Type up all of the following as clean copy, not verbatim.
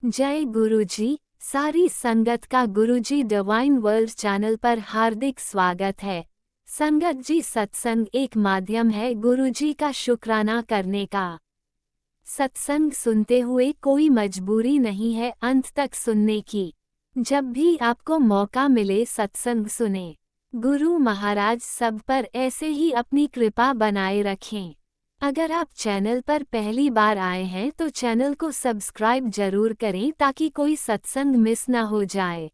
जय गुरुजी। सारी संगत का गुरुजी डिवाइन वर्ल्ड चैनल पर हार्दिक स्वागत है। संगत जी, सत्संग एक माध्यम है गुरुजी का शुक्राना करने का। सत्संग सुनते हुए कोई मजबूरी नहीं है अंत तक सुनने की। जब भी आपको मौका मिले सत्संग सुने। गुरु महाराज सब पर ऐसे ही अपनी कृपा बनाए रखें। अगर आप चैनल पर पहली बार आए हैं तो चैनल को सब्सक्राइब जरूर करें ताकि कोई सत्संग मिस न हो जाए।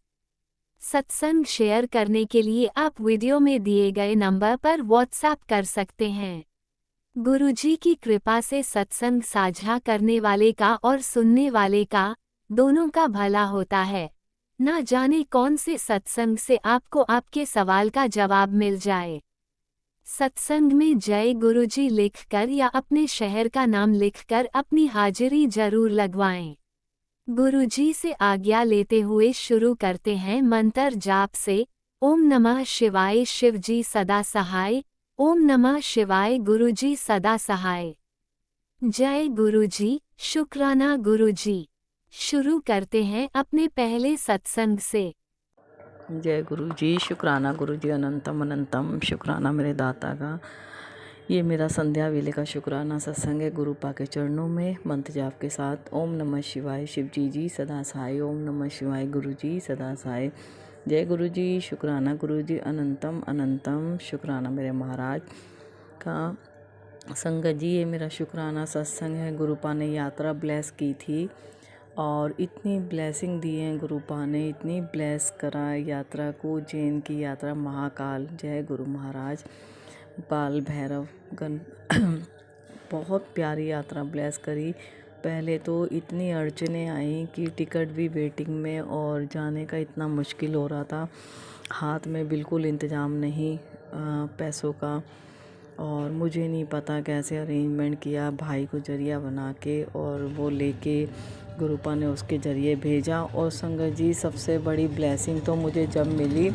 सत्संग शेयर करने के लिए आप वीडियो में दिए गए नंबर पर व्हाट्सएप कर सकते हैं। गुरुजी की कृपा से सत्संग साझा करने वाले का और सुनने वाले का, दोनों का भला होता है। ना जाने कौन से सत्संग से आपको आपके सवाल का जवाब मिल जाए। सत्संग में जय गुरुजी लिखकर या अपने शहर का नाम लिखकर अपनी हाजिरी जरूर लगवाएं। गुरुजी से आज्ञा लेते हुए शुरू करते हैं मंत्र जाप से। ओम नमः शिवाय शिवजी सदा सहाय। ओम नमः शिवाय गुरुजी सदा सहाय। जय गुरुजी, शुक्राना गुरुजी। शुरू करते हैं अपने पहले सत्संग से। जय गुरु जी, शुक्राना गुरु जी, अनंतम अनंतम शुक्राना मेरे दाता का। ये मेरा संध्या वेले का शुक्राना सत्संग है गुरु पा के चरणों में मंत्र जाप के साथ। ओम नमः शिवाय शिव जी सदा सहाय। ओम नमः शिवाय गुरु जी सदा सहाय। जय गुरु जी, शुक्राना गुरु जी, अनंतम अनंतम शुक्राना मेरे महाराज का। संगत जी, ये मेरा शुक्राना सत्संग है। गुरु पा ने यात्रा ब्लेस की थी और इतनी ब्लेसिंग दी है गुरुपा ने, इतनी ब्लेस करा यात्रा को। जैन की यात्रा महाकाल, जय गुरु महाराज, बाल भैरव गण बहुत प्यारी यात्रा ब्लेस करी। पहले तो इतनी अड़चने आई कि टिकट भी वेटिंग में और जाने का इतना मुश्किल हो रहा था। हाथ में बिल्कुल इंतज़ाम नहीं पैसों का, और मुझे नहीं पता कैसे अरेंजमेंट किया भाई को जरिया बना के, और वो लेके गुरुपा ने उसके ज़रिए भेजा। और संगत जी, सबसे बड़ी ब्लेसिंग तो मुझे जब मिली,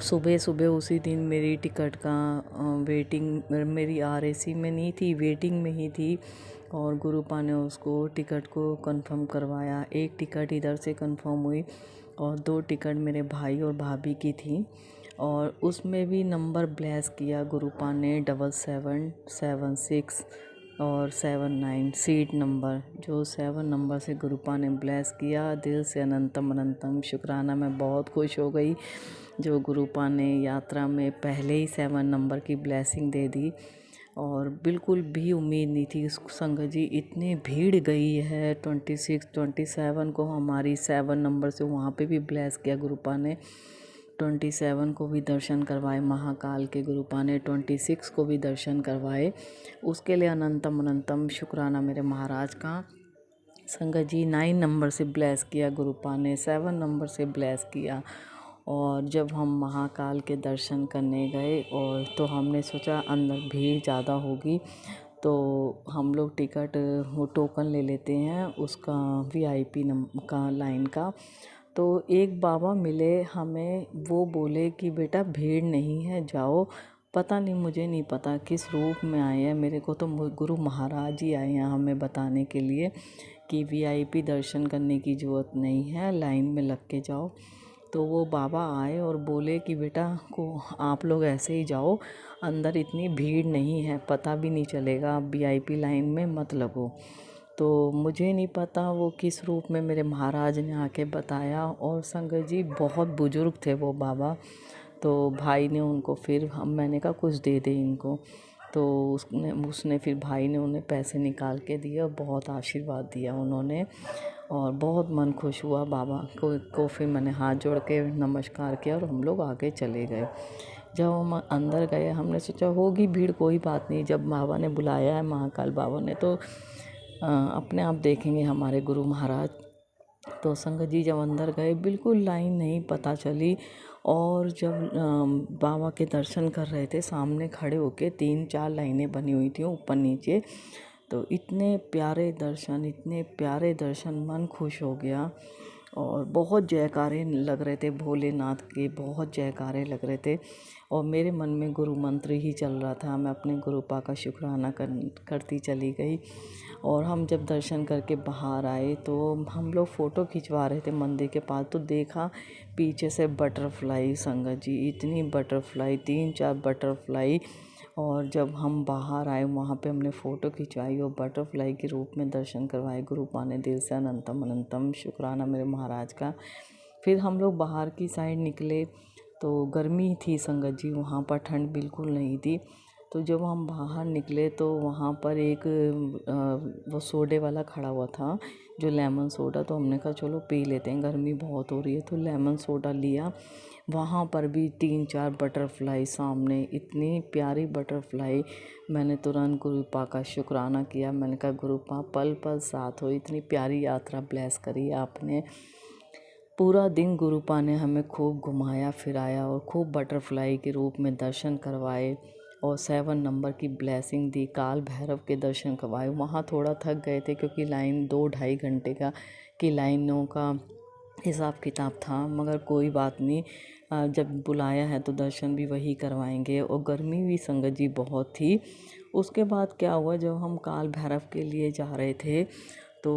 सुबह सुबह उसी दिन मेरी टिकट का वेटिंग, मेरी आरएसी में नहीं थी, वेटिंग में ही थी। और गुरुपा ने उसको टिकट को कंफर्म करवाया। एक टिकट इधर से कंफर्म हुई और 2 टिकट मेरे भाई और भाभी की थी। और उसमें भी नंबर ब्लेस किया गुरुपा ने, 7776 और 79 सीट नंबर, जो 7 नंबर से गुरुपा ने ब्लेस किया। दिल से अनंतम अनंतम शुक्राना। मैं बहुत खुश हो गई जो गुरुपा ने यात्रा में पहले ही 7 नंबर की ब्लेसिंग दे दी। और बिल्कुल भी उम्मीद नहीं थी संगत जी, इतनी भीड़ गई है। 26 27 को हमारी 7 नंबर से वहाँ पे भी ब्लेस किया गुरुपा ने। 27 को भी दर्शन करवाए महाकाल के गुरुपा ने, 26 को भी दर्शन करवाए। उसके लिए अनंतम अनंतम शुक्राना मेरे महाराज का। संगत जी, 9 नंबर से ब्लेस किया गुरुपा ने, 7 नंबर से ब्लेस किया। और जब हम महाकाल के दर्शन करने गए और तो हमने सोचा अंदर भीड़ ज़्यादा होगी, तो हम लोग टिकट वो टोकन ले लेते हैं उसका, वीआईपी का लाइन का। तो एक बाबा मिले हमें, वो बोले कि बेटा भीड़ नहीं है, जाओ। पता नहीं, मुझे नहीं पता किस रूप में आए हैं, मेरे को तो गुरु महाराज ही आए हैं हमें बताने के लिए कि वीआईपी दर्शन करने की ज़रूरत नहीं है, लाइन में लग के जाओ। तो वो बाबा आए और बोले कि बेटा को आप लोग ऐसे ही जाओ, अंदर इतनी भीड़ नहीं है, पता भी नहीं चलेगा, आप वीआईपी लाइन में मत लगो। तो मुझे नहीं पता वो किस रूप में मेरे महाराज ने आके बताया। और संगत जी, बहुत बुजुर्ग थे वो बाबा। तो भाई ने उनको फिर मैंने कहा कुछ दे दे इनको, तो उसने फिर भाई ने उन्हें पैसे निकाल के दिए और बहुत आशीर्वाद दिया उन्होंने। और बहुत मन खुश हुआ बाबा को फिर मैंने हाथ जोड़ के नमस्कार किया और हम लोग आगे चले गए। जब हम अंदर गए हमने सोचा होगी भीड़, कोई बात नहीं, जब बाबा ने बुलाया है महाकाल बाबा ने तो अपने आप देखेंगे हमारे गुरु महाराज। तो संगत जी, जब अंदर गए बिल्कुल लाइन नहीं पता चली। और जब बाबा के दर्शन कर रहे थे, सामने खड़े होके 3-4 लाइनें बनी हुई थी ऊपर नीचे। तो इतने प्यारे दर्शन, इतने प्यारे दर्शन, मन खुश हो गया। और बहुत जयकारे लग रहे थे भोलेनाथ के, बहुत जयकारे लग रहे थे और मेरे मन में गुरु मंत्र ही चल रहा था। मैं अपने गुरुपा का शुक्राना करती चली गई। और हम जब दर्शन करके बाहर आए तो हम लोग फ़ोटो खिंचवा रहे थे मंदिर के पास, तो देखा पीछे से बटरफ्लाई, संगत जी इतनी बटरफ्लाई, 3-4 बटरफ्लाई। और जब हम बाहर आए वहाँ पे हमने फ़ोटो खिंचवाई और बटरफ्लाई के रूप में दर्शन करवाए। गुरुपा ने दिल से अनंतम अनंतम शुक्राना मेरे महाराज का। फिर हम लोग बाहर की साइड निकले तो गर्मी थी संगत जी, वहाँ पर ठंड बिल्कुल नहीं थी। तो जब हम बाहर निकले तो वहाँ पर एक वो सोडे वाला खड़ा हुआ था, जो लेमन सोडा, तो हमने कहा चलो पी लेते हैं, गर्मी बहुत हो रही है, तो लेमन सोडा लिया। वहाँ पर भी 3-4 बटरफ्लाई सामने, इतनी प्यारी बटरफ्लाई। मैंने तुरंत गुरुपा का शुक्राना किया। मैंने कहा गुरुपा पल पल साथ हो, इतनी प्यारी यात्रा ब्लेस करी आपने। पूरा दिन गुरुपा ने हमें खूब घुमाया फिराया और खूब बटरफ्लाई के रूप में दर्शन करवाए और 7 नंबर की ब्लेसिंग दी। काल भैरव के दर्शन करवाए। वहाँ थोड़ा थक गए थे क्योंकि लाइन 2-2.5 घंटे का की लाइनों का हिसाब किताब था, मगर कोई बात नहीं, जब बुलाया है तो दर्शन भी वही करवाएंगे। और गर्मी भी संगत जी बहुत थी। उसके बाद क्या हुआ, जब हम काल भैरव के लिए जा रहे थे तो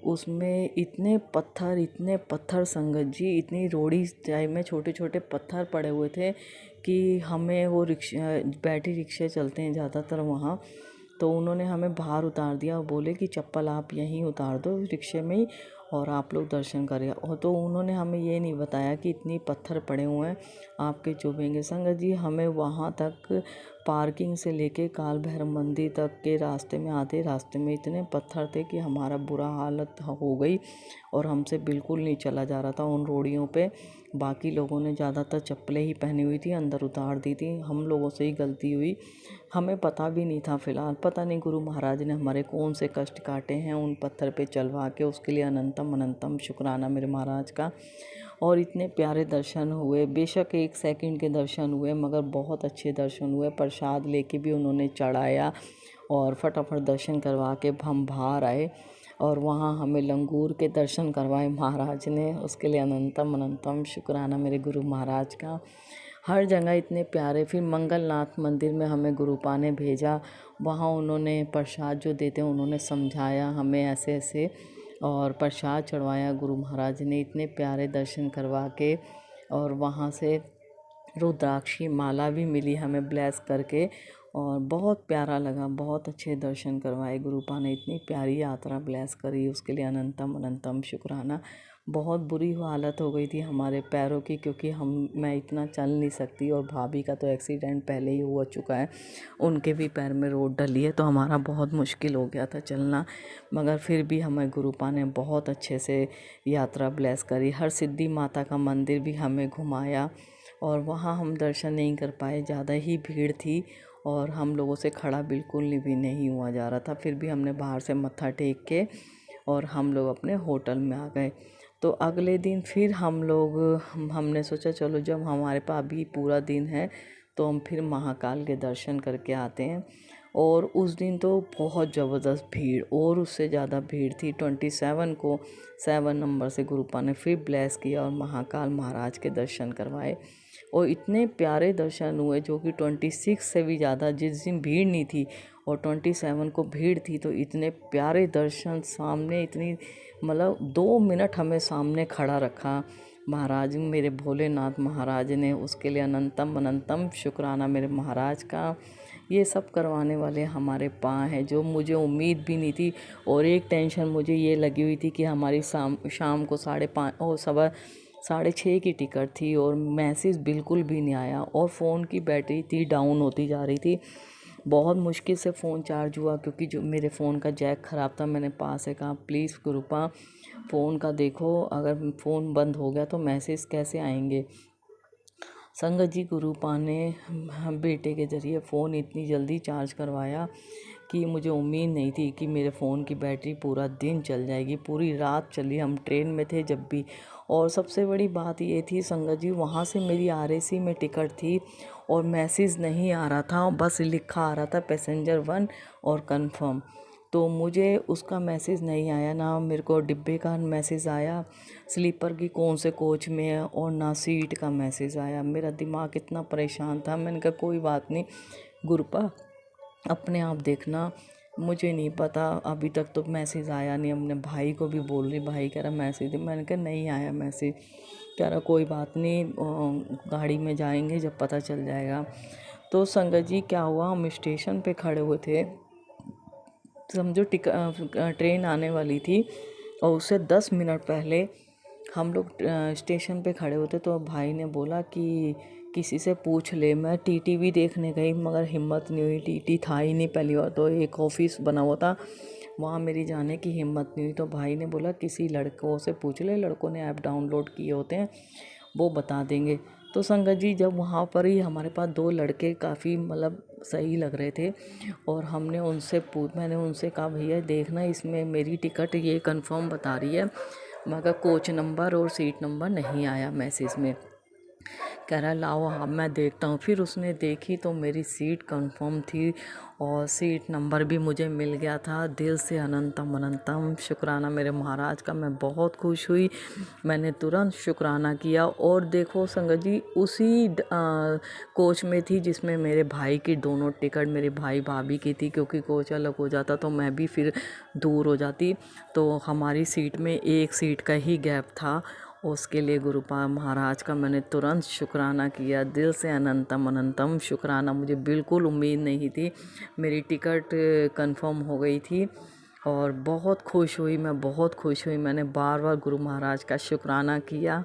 उसमें इतने पत्थर संगत जी, इतनी रोड़ी टाइप में छोटे छोटे पत्थर पड़े हुए थे कि हमें वो रिक्शा, बैटरी रिक्शे चलते हैं ज़्यादातर वहाँ, तो उन्होंने हमें बाहर उतार दिया और बोले कि चप्पल आप यहीं उतार दो रिक्शे में ही और आप लोग दर्शन करें। और तो उन्होंने हमें ये नहीं बताया कि इतनी पत्थर पड़े हुए हैं आपके चुभेंगे। संगत जी हमें वहाँ तक पार्किंग से लेके काल भैरव मंदिर तक के रास्ते में, आधे रास्ते में इतने पत्थर थे कि हमारा बुरा हालत हो गई और हमसे बिल्कुल नहीं चला जा रहा था उन रोड़ियों पे। बाकी लोगों ने ज़्यादातर चप्पलें ही पहनी हुई थी, अंदर उतार दी थी, हम लोगों से ही गलती हुई, हमें पता भी नहीं था। फ़िलहाल पता नहीं गुरु महाराज ने हमारे कौन से कष्ट काटे हैं उन पत्थर पे चलवा के, उसके लिए अनंतम अनंतम शुक्राना मेरे महाराज का। और इतने प्यारे दर्शन हुए, बेशक 1 सेकंड के दर्शन हुए मगर बहुत अच्छे दर्शन हुए। प्रसाद लेके भी उन्होंने चढ़ाया और फटाफट दर्शन करवा के हम बाहर आए और वहाँ हमें लंगूर के दर्शन करवाए महाराज ने, उसके लिए अनंतम अनंतम शुक्राना मेरे गुरु महाराज का। हर जगह इतने प्यारे। फिर मंगलनाथ मंदिर में हमें गुरुपा ने भेजा, वहाँ उन्होंने प्रसाद जो देते हैं उन्होंने समझाया हमें ऐसे ऐसे और प्रसाद चढ़वाया गुरु महाराज ने, इतने प्यारे दर्शन करवा के। और वहाँ से रुद्राक्षी माला भी मिली हमें ब्लेस करके और बहुत प्यारा लगा, बहुत अच्छे दर्शन करवाए गुरुपा ने, इतनी प्यारी यात्रा ब्लेस करी, उसके लिए अनंतम अनंतम शुक्राना। बहुत बुरी हालत हो गई थी हमारे पैरों की क्योंकि मैं इतना चल नहीं सकती और भाभी का तो एक्सीडेंट पहले ही हो चुका है, उनके भी पैर में रोड डली है, तो हमारा बहुत मुश्किल हो गया था चलना। मगर फिर भी हमें गुरुपा ने बहुत अच्छे से यात्रा ब्लेस करी। हर सिद्धि माता का मंदिर भी हमें घुमाया और वहाँ हम दर्शन नहीं कर पाए, ज़्यादा ही भीड़ थी और हम लोगों से खड़ा बिल्कुल भी नहीं हुआ जा रहा था। फिर भी हमने बाहर से मत्था टेक के और हम लोग अपने होटल में आ गए। तो अगले दिन फिर हमने सोचा चलो जब हमारे पास अभी पूरा दिन है तो हम फिर महाकाल के दर्शन करके आते हैं। और उस दिन तो बहुत ज़बरदस्त भीड़, और उससे ज़्यादा भीड़ थी। 27 को 7 नंबर से गुरुपा ने फिर ब्लेस किया और महाकाल महाराज के दर्शन करवाए और इतने प्यारे दर्शन हुए जो कि 26 से भी ज़्यादा, जिस दिन भीड़ नहीं थी और 27 को भीड़ थी, तो इतने प्यारे दर्शन सामने, इतनी मतलब 2 मिनट हमें सामने खड़ा रखा महाराज मेरे भोलेनाथ महाराज ने, उसके लिए अनंतम अनंतम शुक्राना मेरे महाराज का। ये सब करवाने वाले हमारे पाँ हैं, जो मुझे उम्मीद भी नहीं थी। और एक टेंशन मुझे ये लगी हुई थी कि हमारी शाम को 5:30 और 6:30 की टिकट थी और मैसेज बिल्कुल भी नहीं आया और फ़ोन की बैटरी थी डाउन होती जा रही थी। बहुत मुश्किल से फ़ोन चार्ज हुआ क्योंकि जो मेरे फ़ोन का जैक ख़राब था। मैंने पास से कहा प्लीज़ गुरुपा फ़ोन का देखो, अगर फ़ोन बंद हो गया तो मैसेज कैसे आएंगे। संगत जी गुरुपा ने बेटे के ज़रिए फ़ोन इतनी जल्दी चार्ज करवाया कि मुझे उम्मीद नहीं थी कि मेरे फ़ोन की बैटरी पूरा दिन चल जाएगी। पूरी रात चली, हम ट्रेन में थे जब भी। और सबसे बड़ी बात ये थी संगत जी, वहाँ से मेरी RAC में टिकट थी और मैसेज नहीं आ रहा था, बस लिखा आ रहा था पैसेंजर 1 और कंफर्म। तो मुझे उसका मैसेज नहीं आया, ना मेरे को डिब्बे का मैसेज आया स्लीपर की कौन से कोच में है, और ना सीट का मैसेज आया। मेरा दिमाग इतना परेशान था। मैंने कहा कोई बात नहीं गुरुपा, अपने आप देखना, मुझे नहीं पता, अभी तक तो मैसेज आया नहीं। अपने भाई को भी बोल रही, भाई कह रहा मैसेज, मैंने कहा नहीं आया मैसेज। कह रहा कोई बात नहीं, गाड़ी में जाएंगे जब पता चल जाएगा। तो संगत जी क्या हुआ, हम स्टेशन पे खड़े हुए थे, समझो ट्रेन आने वाली थी, और उससे 10 मिनट पहले हम लोग स्टेशन पे खड़े होते। तो भाई ने बोला कि किसी से पूछ ले। मैं टीटी भी देखने गई मगर हिम्मत नहीं हुई, टीटी था ही नहीं। पहली बार तो एक ऑफिस बना हुआ था, वहाँ मेरी जाने की हिम्मत नहीं हुई। तो भाई ने बोला किसी लड़कों से पूछ ले, लड़कों ने ऐप डाउनलोड किए होते हैं, वो बता देंगे। तो संगत जी जब वहाँ पर ही हमारे पास 2 लड़के काफ़ी मतलब सही लग रहे थे, और मैंने उनसे कहा भैया देखना इसमें मेरी टिकट ये कंफर्म बता रही है, मगर कोच नंबर और सीट नंबर नहीं आया मैसेज में। कह रहा लाओ अब मैं देखता हूँ। फिर उसने देखी तो मेरी सीट कंफर्म थी, और सीट नंबर भी मुझे मिल गया था। दिल से अनंतम अनंतम शुक्राना मेरे महाराज का। मैं बहुत खुश हुई, मैंने तुरंत शुक्राना किया। और देखो संगत जी उसी कोच में थी जिसमें मेरे भाई की दोनों टिकट मेरे भाई भाभी की थी, क्योंकि कोच अलग हो जाता तो मैं भी फिर दूर हो जाती। तो हमारी सीट में एक सीट का ही गैप था। उसके लिए गुरुपा महाराज का मैंने तुरंत शुक्राना किया, दिल से अनंतम अनंतम शुक्राना। मुझे बिल्कुल उम्मीद नहीं थी, मेरी टिकट कंफर्म हो गई थी, और बहुत खुश हुई, मैं बहुत खुश हुई। मैंने बार बार गुरु महाराज का शुक्राना किया,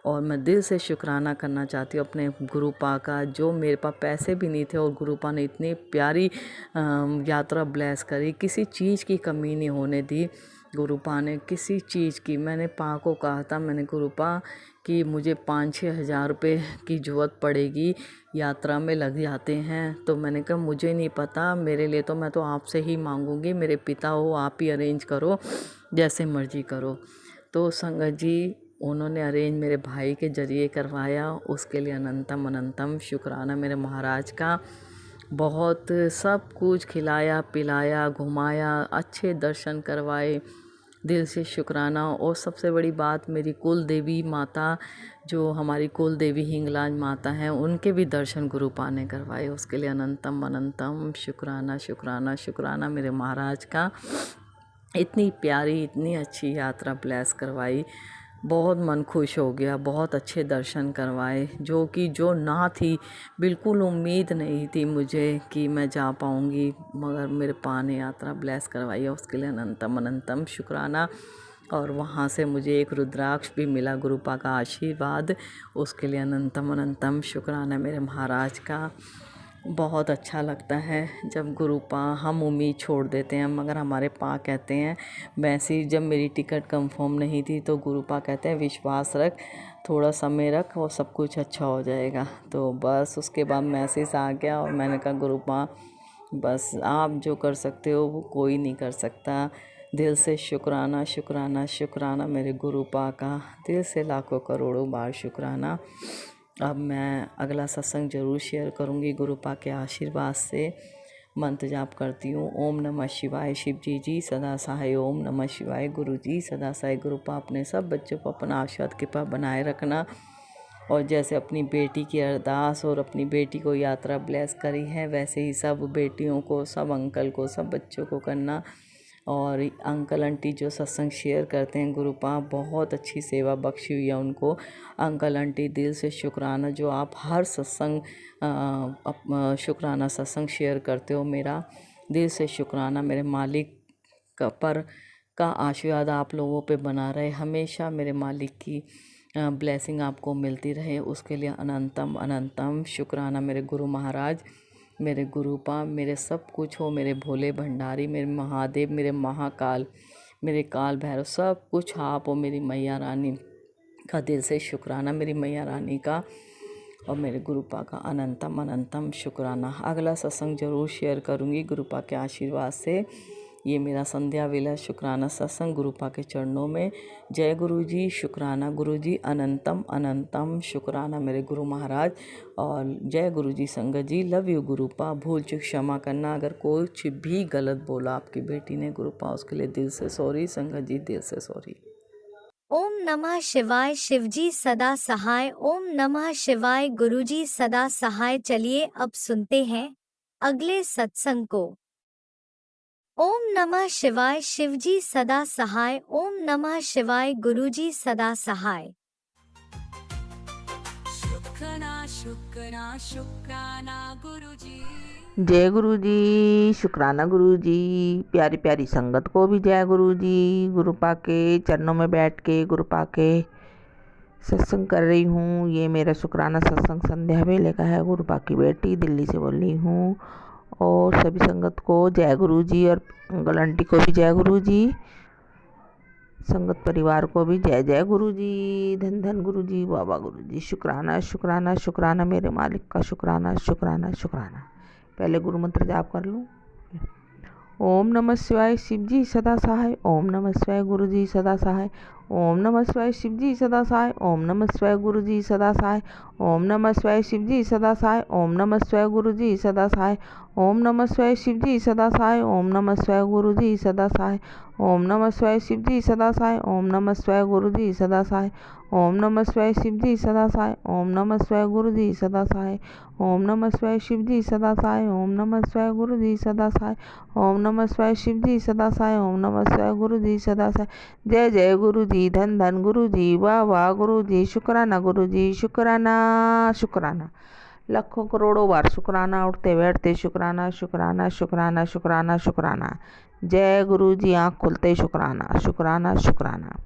और मैं दिल से शुक्राना करना चाहती हूँ अपने गुरुपा का, जो मेरे पास पैसे भी नहीं थे और गुरुपा ने इतनी प्यारी यात्रा ब्लेस करी, किसी चीज़ की कमी नहीं होने दी गुरुपा ने, किसी चीज़ की। मैंने पा को कहा था, मैंने गुरुपा कि मुझे 5-6 हज़ार रुपये की ज़रूरत पड़ेगी, यात्रा में लग जाते हैं। तो मैंने कहा मुझे नहीं पता, मेरे लिए तो मैं तो आपसे ही मांगूंगी, मेरे पिता हो आप ही अरेंज करो, जैसे मर्जी करो। तो संगत जी उन्होंने अरेंज मेरे भाई के ज़रिए करवाया, उसके लिए अनंतम अनंतम शुक्राना मेरे महाराज का। बहुत सब कुछ खिलाया पिलाया घुमाया, अच्छे दर्शन करवाए, दिल से शुक्राना। और सबसे बड़ी बात मेरी कुल देवी माता, जो हमारी कुल देवी हिंगलाज माता हैं, उनके भी दर्शन गुरुपा ने करवाए, उसके लिए अनंतम अनंतम शुक्राना शुक्राना शुक्राना मेरे महाराज का। इतनी प्यारी इतनी अच्छी यात्रा ब्लेस करवाई, बहुत मन खुश हो गया, बहुत अच्छे दर्शन करवाए, जो ना थी, बिल्कुल उम्मीद नहीं थी मुझे कि मैं जा पाऊँगी, मगर मेरे पा ने यात्रा ब्लेस करवाई है, उसके लिए अनंतम अनंतम शुक्राना। और वहाँ से मुझे एक रुद्राक्ष भी मिला, गुरुपा का आशीर्वाद, उसके लिए अनंतम अनंतम शुक्राना मेरे महाराज का। बहुत अच्छा लगता है जब गुरुपा, हम उम्मीद छोड़ देते हैं मगर हमारे पा कहते हैं। वैसे ही जब मेरी टिकट कंफर्म नहीं थी तो गुरुपा कहते हैं विश्वास रख, थोड़ा समय रख और सब कुछ अच्छा हो जाएगा। तो बस उसके बाद मैसेज आ गया, और मैंने कहा गुरुपा बस आप जो कर सकते हो वो कोई नहीं कर सकता। दिल से शुक्राना शुक्राना शुक्राना मेरे गुरुपा का, दिल से लाखों करोड़ों बार शुक्राना। अब मैं अगला सत्संग ज़रूर शेयर करूँगी गुरुपा के आशीर्वाद से। मंत्र जाप करती हूँ, ओम नमः शिवाय। शिव जी सदा सहाय, ओम नमः शिवाय। गुरु जी सदा सहाय। गुरुपा अपने सब बच्चों को अपना आशीर्वाद कृपा बनाए रखना, और जैसे अपनी बेटी की अरदास और अपनी बेटी को यात्रा ब्लेस करी है, वैसे ही सब बेटियों को, सब अंकल को, सब बच्चों को करना। और अंकल आंटी जो सत्संग शेयर करते हैं, गुरुपा बहुत अच्छी सेवा बख्शी हुई है उनको। अंकल आंटी दिल से शुक्राना, जो आप हर सत्संग शुक्राना सत्संग शेयर करते हो, मेरा दिल से शुक्राना। मेरे मालिक का आशीर्वाद आप लोगों पे बना रहे, हमेशा मेरे मालिक की ब्लेसिंग आपको मिलती रहे, उसके लिए अनंतम अनंतम शुक्राना मेरे गुरु महाराज, मेरे गुरुपा, मेरे सब कुछ हो, मेरे भोले भंडारी, मेरे महादेव, मेरे महाकाल, मेरे काल भैरव, सब कुछ आप हो। मेरी मैया रानी का दिल से शुक्राना, मेरी मैया रानी का, और मेरे गुरुपा का अनंतम अनंतम शुक्राना। अगला सत्संग ज़रूर शेयर करूँगी गुरुपा के आशीर्वाद से। ये मेरा संध्या वेला शुक्राना सत्संग गुरुपा के चरणों में। जय गुरु जी, शुक्राना गुरु जी, अनंतम अनंतम शुक्राना मेरे गुरु महाराज। और जय गुरु जी संगत जी, लव यू गुरुपा। भूल चूक क्षमा करना, अगर कुछ भी गलत बोला आपकी बेटी ने गुरुपा, उसके लिए दिल से सॉरी संगत जी, दिल से सॉरी। ओम नमः शिवाय, शिवजी सदा सहाय। ओम नमः शिवाय, गुरुजी सदा सहाय। चलिए अब सुनते हैं अगले सत्संग को। ओम नमः शिवाय, शिवजी सदा सहाय। ओम नमः शिवाय, गुरुजी सदा सहाय। शुक्राना गुरुजी। जय गुरु जी, शुक्राना गुरु जी। प्यारी प्यारी संगत को भी जय गुरु जी। गुरुपा के चरणों में बैठ के गुरुपा के सत्संग कर रही हूँ। ये मेरा शुक्राना सत्संग संध्या वेले का है। गुरुपा की बेटी दिल्ली से बोल रही हूँ। और सभी संगत को जय गुरु जी, और अंकल आंटी को भी जय गुरु जी, संगत परिवार को भी जय जय गुरु जी, धन धन गुरु जी, बाबा गुरु जी। शुक्राना शुक्राना शुक्राना मेरे मालिक का, शुक्राना शुक्राना शुक्राना। पहले गुरु मंत्र जाप कर लूँ। ओम नमः शिवाय, शिव जी सदा सहाय। ओम नमः शिवाय, गुरु जी सदा सहाय। ओम नमः शिवाय, शिव जी सदा सहाय। ओम नमः शिवाय, गुरु जी सदा सहाय। ओम नमः शिवाय, शिव जी सदा सहाय। ओम नमः शिवाय, गुरु जी सदा सहाय। ओम नमः शिवाय, शिव जी सदा सहाय। ओम नमः शिवाय, गुरु जी सदा सहाय। ओम नमः शिवाय, शिव जी सदा सहाय। ओम नमः शिवाय, गुरु जी सदा सहाय। ओम नमः शिवाय, शिव जी सदा सहाय। ओम नमः शिवाय, गुरु जी सदा सहाय। ओम नमः शिवाय, शिव जी सदा सहाय। ओम नमः शिवाय, गुरु जी सदा सहाय। ओम नमः शिवाय, शिव जी सदा सहाय। ओम नमः शिवाय, गुरु जी सदा सहाय। जय जय गुरु जी, धन धन गुरु जी, वाह वाह गुरु जी। शुक्राना गुरु जी, शुक्राना शुक्राना। लाखों करोड़ों बार शुक्राना, उठते बैठते शुक्राना शुक्राना शुक्राना शुक्राना शुक्राना। जय गुरु जी, आँख खुलते शुक्राना शुक्राना शुक्राना।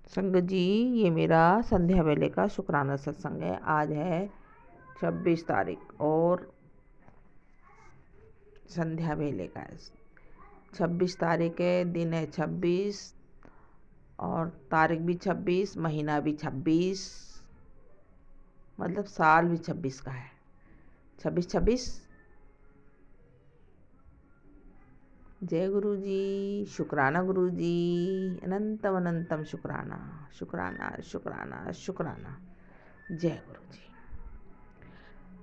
संगत जी, ये मेरा संध्या वेले का शुक्राना सत्संग है। आज है 26 तारीख और संध्या वेले का है। 26 तारीख है, दिन है 26 और तारीख भी 26, महीना भी 26, मतलब साल भी 26 का है। 26-26। जय गुरु जी, शुक्राना गुरु जी, अनंतम अनंतम शुक्राना शुक्राना शुक्राना शुक्राना। जय गुरु जी।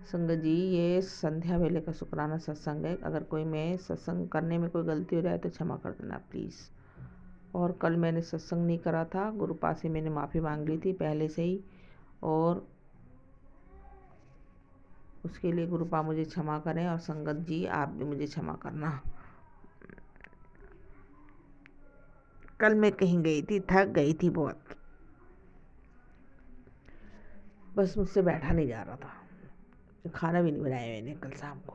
संगत जी, ये संध्या वेले का शुक्राना सत्संग है। अगर कोई मैं सत्संग करने में कोई गलती हो जाए तो क्षमा कर देना प्लीज़। और कल मैंने सत्संग नहीं करा था, गुरुपा से मैंने माफ़ी मांग ली थी पहले से ही, और उसके लिए गुरुपा मुझे क्षमा करें। और संगत जी, आप भी मुझे क्षमा करना। कल मैं कहीं गई थी, थक गई थी बहुत, बस मुझसे बैठा नहीं जा रहा था। खाना भी नहीं बनाया मैंने कल शाम को।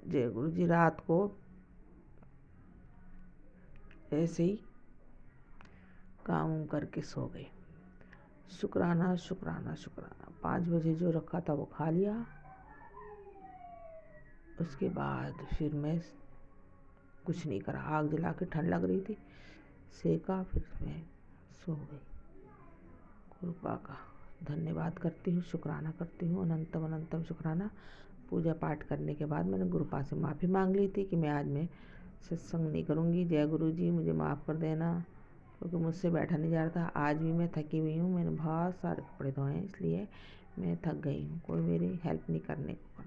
जय गुरु जी, रात को ऐसे ही काम करके सो गए। शुक्राना शुक्राना शुक्राना। 5 बजे जो रखा था वो खा लिया। उसके बाद फिर मैं कुछ नहीं करा। आग जला के, ठंड लग रही थी, सेका, फिर मैं सो गई। गुरुपा का धन्यवाद करती हूँ, शुक्राना करती हूँ, अनंतम अनंतम शुक्राना। पूजा पाठ करने के बाद मैंने गुरुपा से माफ़ी मांग ली थी कि मैं सत्संग नहीं करूँगी। जय गुरु जी, मुझे माफ़ कर देना, क्योंकि मुझसे बैठा नहीं जा रहा था। आज भी मैं थकी हुई हूँ, मैंने बहुत सारे कपड़े धोए हैं, इसलिए मैं थक गई हूँ। कोई मेरी हेल्प नहीं करने को।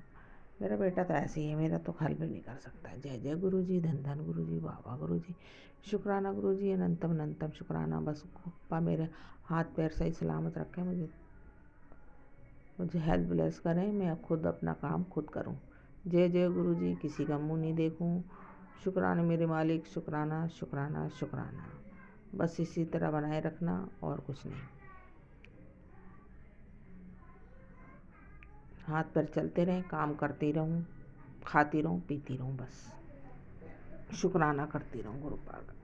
मेरा बेटा तो ऐसे ही है, मेरा तो हेल्प नहीं कर सकता। जय जय गुरु जी, धन धन गुरु जी, बाबा गुरु जी। शुक्राना गुरु जी, अनंतम अनंतम शुक्राना। बस कृपा मेरे हाथ पैर सही सलामत रखें, मुझे हेल्प ब्लेस करें, मैं खुद अपना काम खुद करूं। जय जय गुरु जी, किसी का मुंह नहीं देखूं। शुक्राना मेरे मालिक, शुक्राना शुक्राना शुक्राना। बस इसी तरह बनाए रखना और कुछ नहीं। हाथ पैर चलते रहें, काम करती रहूं, खाती रहूं, पीती रहूं, बस शुक्राना करती रहूं गुरुपा का।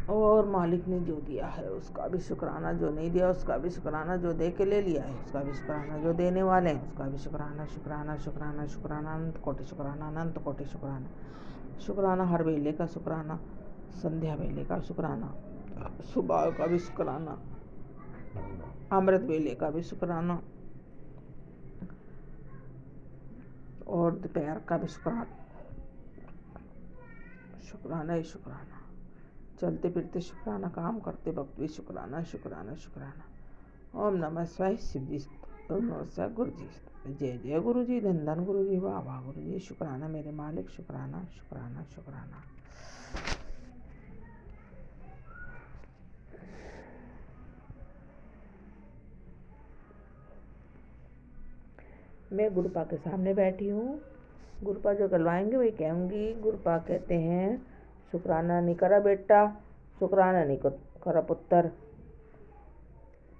और मालिक ने जो दिया है उसका भी शुक्राना, जो नहीं दिया उसका भी शुक्राना, जो दे के ले लिया है उसका भी शुक्राना, जो देने वाले हैं उसका भी शुक्राना शुक्राना शुक्राना शुक्राना। अनंत कोटि शुक्राना, अनंत कोटि शुक्राना। शुक्राना हर वेले का शुक्राना, संध्या वेले का शुक्राना, सुबह का भी शुक्राना, अमृत वेले का भी शुक्राना और दोपहर का भी शुक्राना। शुक्राना ही शुक्राना, चलते फिरते शुक्राना, काम करते वक्त भी शुक्राना शुक्राना शुक्राना। ओम नमः शिवाय। शिव जी नमस्कार। गुरु जी जय जय गुरु जी, धन धन गुरु जी, वाह वाह गुरु जी, शुक्राना मेरे मालिक, शुक्राना शुक्राना शुक्राना। मैं गुरुपा के सामने बैठी हूँ। गुरुपा जो गलवाएंगे वही कहूँगी। गुरुपा कहते हैं, शुक्राना नहीं करा बेटा, शुक्राना नहीं करा पुत्र,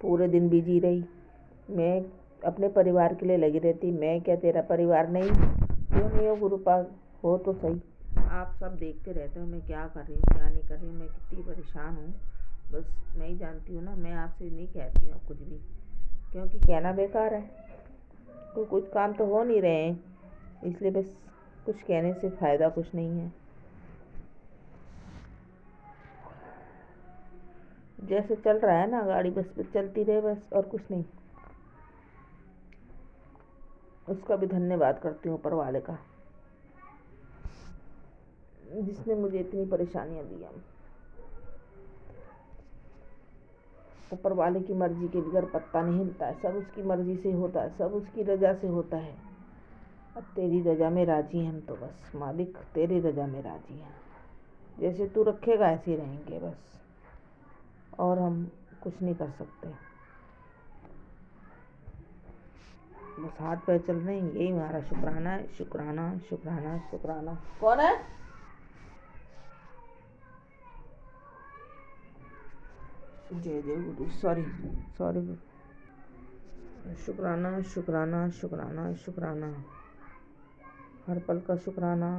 पूरे दिन बिजी रही। मैं अपने परिवार के लिए लगी रहती, मैं क्या तेरा परिवार नहीं? क्यों नहीं हो गुरुपा? हो तो सही। आप सब देखते रहते हो मैं क्या कर रही हूँ क्या नहीं कर रही हूँ, मैं कितनी परेशान हूँ, बस मैं ही जानती हूँ ना। मैं आपसे नहीं कहती हूँ कुछ भी, क्योंकि कहना बेकार है। तो कुछ काम तो हो नहीं रहे हैं, इसलिए बस कुछ कहने से फ़ायदा कुछ नहीं है। जैसे चल रहा है ना गाड़ी, बस चलती रहे बस, और कुछ नहीं। उसका भी धन्यवाद करती हूँ ऊपर वाले का, जिसने मुझे इतनी परेशानियाँ दी हैं। ऊपर वाले की मर्जी के बगैर पत्ता नहीं हिलता है, सब उसकी मर्जी से होता है, सब उसकी रजा से होता है। अब तेरी रजा में राजी हैं हम तो, बस मालिक तेरी रजा में राजी हैं। जैसे तू रखेगा ऐसे ही रहेंगे बस, और हम कुछ नहीं कर सकते। बस हाथ पैर चल रहे हैं, यही हमारा शुक्राना है। शुक्राना शुक्राना शुक्राना। कौन है? जय जय गुरु, सॉरी सॉरी। शुक्राना शुक्राना शुक्राना शुक्राना, हर पल का शुक्राना,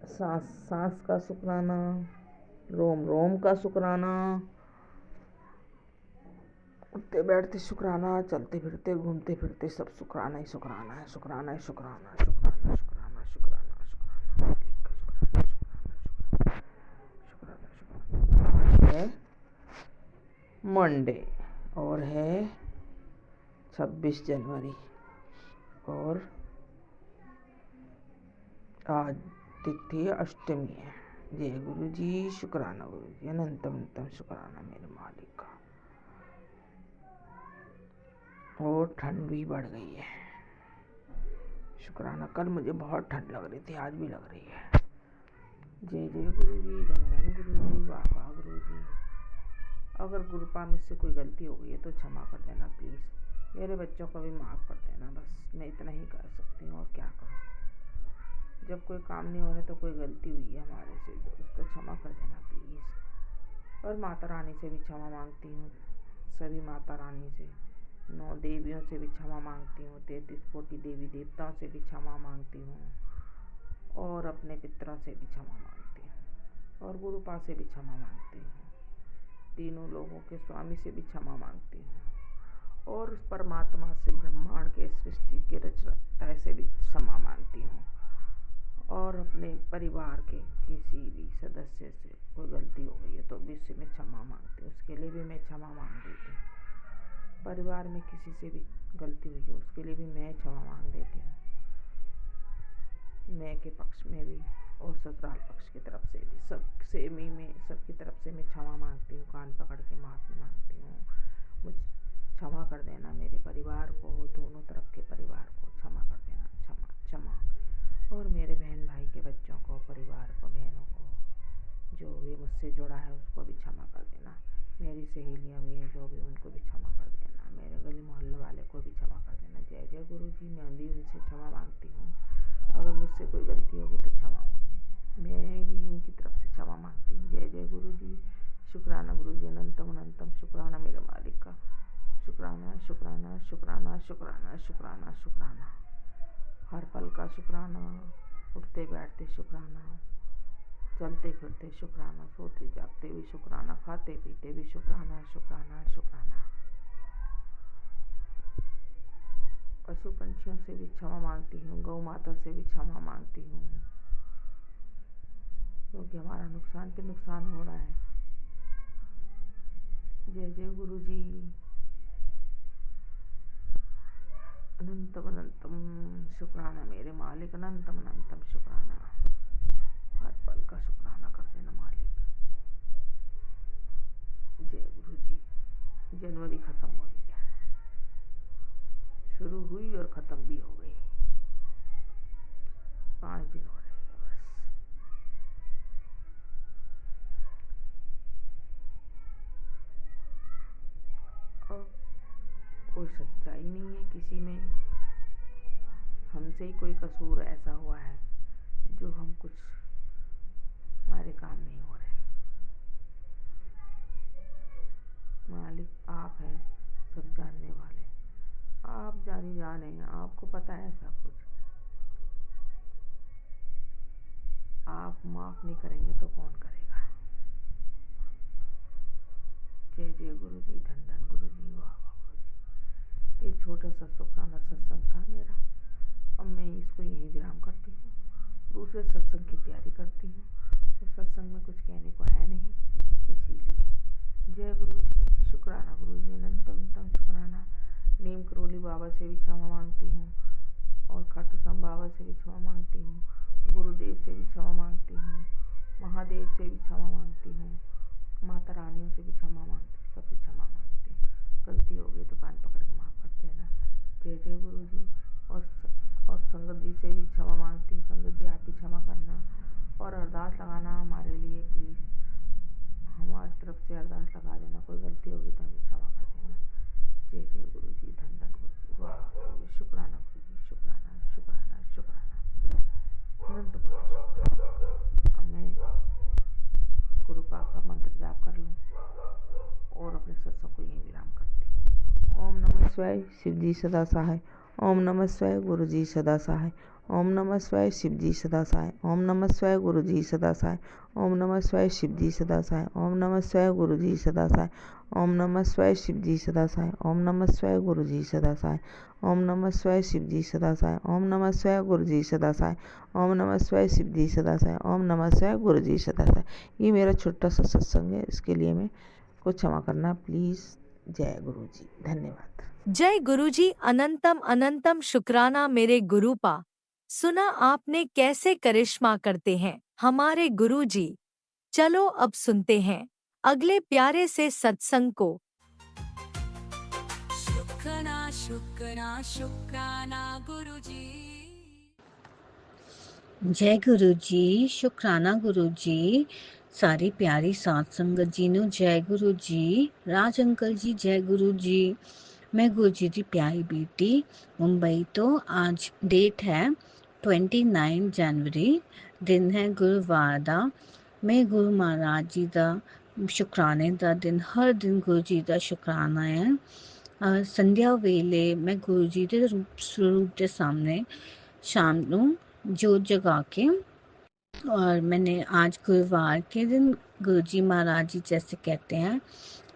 सांस सांस का शुक्राना, रोम रोम का शुक्राना, उठते बैठते शुक्राना, चलते फिरते घूमते फिरते सब शुक्राना ही शुक्राना है। शुक्राना ही शुक्राना, शुक्राना शुक्राना शुक्राना शुक्राना, शुक्राना शुक्राना। आज है मंडे और है 26 जनवरी, और आज तिथि अष्टमी है। जय गुरु जी, शुक्राना गुरु जी, अनंतम अनंतम शुक्राना मेरे मालिक का। और ठंड भी बढ़ गई है। शुक्राना, कल मुझे बहुत ठंड लग रही थी, आज भी लग रही है। जय जय गुरु जी, धन धन गुरु जी, वाह वाह गुरु जी। अगर गुरुपा मुझसे कोई गलती हो गई है तो क्षमा कर देना प्लीज़। मेरे बच्चों को भी माफ़ कर देना, बस मैं इतना ही कर सकती हूँ, और क्या करूँ। जब कोई काम नहीं हो रहा तो कोई गलती हुई है हमारे से, तो उसको क्षमा कर देना प्लीज़। और माता रानी से भी क्षमा मांगती हूँ, सभी माता रानी से, 9 देवियों से भी क्षमा मांगती हूँ, 33 कोटि देवी देवताओं से भी क्षमा मांगती हूँ, और अपने पितरों से भी क्षमा मांगती हूँ, और गुरुपा से भी क्षमा मांगती हूँ, तीनों लोगों के स्वामी से भी क्षमा मांगती हूँ, और उस परमात्मा से, ब्रह्मांड के सृष्टि के रचयिता से भी क्षमा मांगती हूँ, और अपने परिवार के किसी भी सदस्य से कोई गलती हो गई है तो भी उससे मैं क्षमा मांगती हूँ, उसके लिए भी मैं क्षमा मांग देती हूँ। परिवार में किसी से भी गलती हुई है उसके लिए भी मैं क्षमा मांग देती हूँ, मैं के पक्ष में भी और ससुराल पक्ष की तरफ से भी, सबसे में सबकी तरफ से मैं क्षमा मांगती हूँ, कान पकड़ के माफ़ी मांगती हूँ। मुझ क्षमा कर देना मेरे परिवार को, दोनों तरफ के परिवार को क्षमा कर देना, क्षमा क्षमा। और मेरे बहन भाई के बच्चों को, परिवार को, बहनों को, जो भी मुझसे जुड़ा है उसको भी क्षमा कर देना। मेरी सहेलियाँ भी हैं जो भी, उनको भी क्षमा कर देना। मेरे गली मोहल्ले वाले को भी क्षमा कर देना। जय जय गुरु जी, मैं भी उनसे क्षमा मांगती हूँ। अगर मुझसे कोई गलती होगी तो क्षमा, मैं भी उनकी तरफ से क्षमा मांगती हूँ। जय जय गुरु जी, शुक्राना गुरु जी, अनंतम अनंतम शुक्राना मेरे मालिक का। शुक्राना शुक्राना शुक्राना शुक्राना शुक्राना शुक्राना, हर पल का शुक्राना, उठते बैठते शुक्राना, चलते फिरते शुक्राना, सोते जागते भी शुक्राना, खाते पीते भी शुक्राना शुक्राना शुक्राना। पशु पंछियों से भी क्षमा मांगती हूँ, गौ माता से भी क्षमा मांगती हूँ, क्योंकि हमारा नुकसान पे नुकसान हो रहा है। जय जय गुरु जी। अनंतम अनंतम शुक्राना मेरे मालिक, अनंतम अनंतम शुक्राना। हर पल का शुक्राना कर देना मालिक। जय गुरु जी। जनवरी खत्म हो रही है, शुरू हुई और खत्म भी हो गई। 5 दिन हो रहे हैं बस। और कोई सच्चाई नहीं है किसी में। हमसे ही कोई कसूर ऐसा हुआ है जो हम कुछ हमारे काम नहीं हो रहे। मालिक आप हैं, सब जानने वाले। आप जाने हैं, आपको पता है सब कुछ। आप माफ नहीं करेंगे तो कौन करेगा। जय जय गुरु जी, धन धन गुरु जी, वाह वाह गुरु जी। ये छोटा सा शुक्राना सत्संग था मेरा। अब मैं इसको यहीं विराम करती हूँ, दूसरे सत्संग की तैयारी करती हूँ। तो सत्संग में कुछ कहने को है नहीं, इसीलिए जय गुरु जी। शुक्राना गुरु जी, अनंतम शुक्राना। नीम करोली बाबा से भी क्षमा मांगती हूँ और खाटू श्याम बाबा से भी क्षमा मांगती हूँ, गुरुदेव से भी क्षमा मांगती हूँ, महादेव से भी क्षमा मांगती हूँ, माता रानियों से भी क्षमा मांगती हूँ, सबसे क्षमा मांगती हूँ। गलती हो गई तो कान पकड़ के माफ़ कर देना। जय जय गुरु जी। और संगत जी से भी क्षमा मांगती हूँ। संगत जी आप भी क्षमा करना और अरदास लगाना हमारे लिए प्लीज़। हमारी तरफ से अरदास लगा देना, कोई गलती होगी तो हमें क्षमा कर देना। जय जय गुरु जी, धन धन गुरु जी, वाह गुरु जी। शुक्राना गुरु जी, शुक्राना शुक्राना शुक्राना, अनंत कोटि शुक्राना। अब मैं गुरु पाक का मंत्र जाप कर लूँ और अपने सत्संग को यहीं विराम करती हूँ। ओम नमः शिवाय, शिव जी सदा सहाय। ओम नमः शिवाय, गुरु जी सदा सहाय। ओम नमः शिवाय, शिव जी सदा सहाय। ओम नमः शिवाय, गुरु जी सदा सहाय। ओम नमः शिवाय, शिव जी सदा सहाय। ओम नमः शिवाय, गुरु जी सदा सहाय। ओम नमः शिवाय, शिव जी सदा सहाय। ओम नमः शिवाय, गुरु जी सदा सहाय। ओम नमः शिवाय, शिव जी सदा सहाय। ओम नमः शिवाय, गुरु जी सदा सहाय। ओम नमः शिवाय, शिव जी सदा सहाय। ओम नमः शिवाय, गुरु जी सदा सहाय। ये मेरा छोटा सा सत्संग है, इसके लिए मैं को क्षमा करना प्लीज़। जय गुरु जी, धन्यवाद। जय गुरु जी। अनंतम अनंतम शुक्राना मेरे गुरुपा। सुना आपने कैसे करिश्मा करते हैं हमारे गुरु जी। चलो अब सुनते हैं अगले प्यारे से सत्संग को। शुक्राना शुक्राना शुक्राना गुरु जी। जय गुरु जी, शुक्राना गुरु जी। सारी प्यारी सात संगत जी नु जय गुरु जी। राज अंकल जी जय गुरु जी। मैं गुरु जी की प्यारी बेटी मुंबई तो आज डेट है 29 जनवरी, दिन है गुरुवार दा। मैं गुरु महाराज जी दा शुक्राने दा दिन, हर दिन गुरु जी दा शुक्राना है। संध्या वेले मैं गुरु जी के स्वरूप के सामने शाम नू जोत जगा के, और मैंने आज गुरुवार के दिन गुरु जी महाराज जी जैसे कहते हैं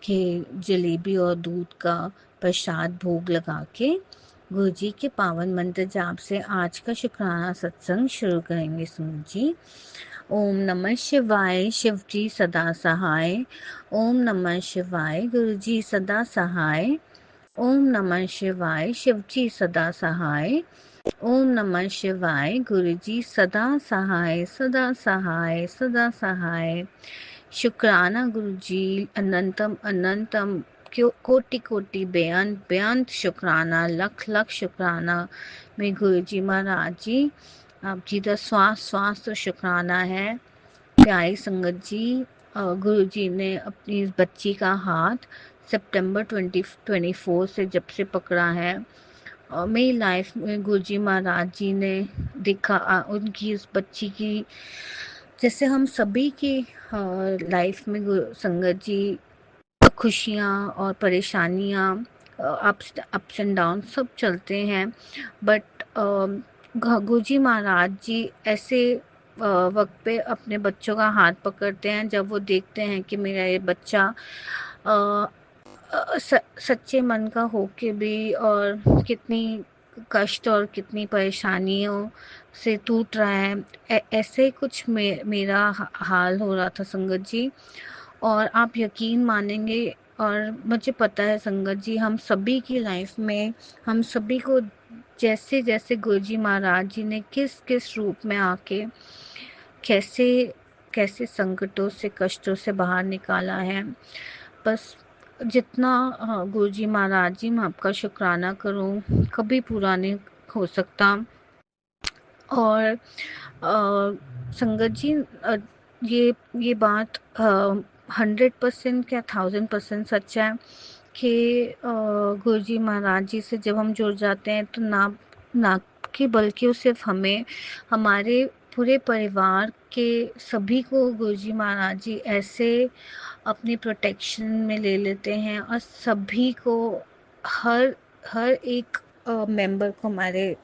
कि जलेबी और दूध का प्रसाद भोग लगा के गुरु जी के पावन मंत्र जाप से आज का शुक्राना सत्संग शुरू करेंगे। सुन जी। ओम नमः शिवाय, शिव जी सदा सहाय। ओम नमः शिवाय, गुरु जी सदा सहाय। ओम नमः शिवाय, शिव जी सदा सहाय। ओम नमः शिवाय, गुरु जी सदा सहाय, सदा सहाय, सदा सहाय। शुक्राना गुरु जी, अनंतम अनंतम कोटि कोटि बेअंत बेअंत शुक्राना, लख लख शुक्राना। मैं गुरु जी महाराज जी आप जी का श्वास श्वास तो शुक्राना है। प्यारी संगत जी, गुरु जी ने अपनी इस बच्ची का हाथ सितंबर 2024 से जब से पकड़ा है, और मेरी लाइफ में गुरु जी महाराज जी ने देखा उनकी इस बच्ची की, जैसे हम सभी की लाइफ में संगत जी खुशियाँ और परेशानियाँ, अप्स एंड डाउन सब चलते हैं, बट गुरु जी महाराज जी ऐसे वक्त पे अपने बच्चों का हाथ पकड़ते हैं जब वो देखते हैं कि मेरा ये बच्चा सच्चे मन का होके भी और कितनी कष्ट और कितनी परेशानियों से टूट रहा है। ऐसे ही कुछ मेरा हाल हो रहा था संगत जी। और आप यकीन मानेंगे, और मुझे पता है संगत जी, हम सभी की लाइफ में, हम सभी को जैसे जैसे गुरुजी महाराज जी ने किस किस रूप में आके कैसे कैसे संकटों से, कष्टों से बाहर निकाला है। बस जितना गुरुजी महाराज जी मैं आपका शुक्राना करूं, कभी पूरा नहीं हो सकता। और संगत जी, ये बात 100% क्या 1000% सच है कि गुरुजी महाराज जी से जब हम जुड़ जाते हैं तो ना कि बल्कि वो सिर्फ हमें, हमारे पूरे परिवार के सभी को गुरुजी महाराज जी ऐसे अपनी प्रोटेक्शन में ले लेते हैं, और सभी को, हर हर एक मेंबर को, हमारे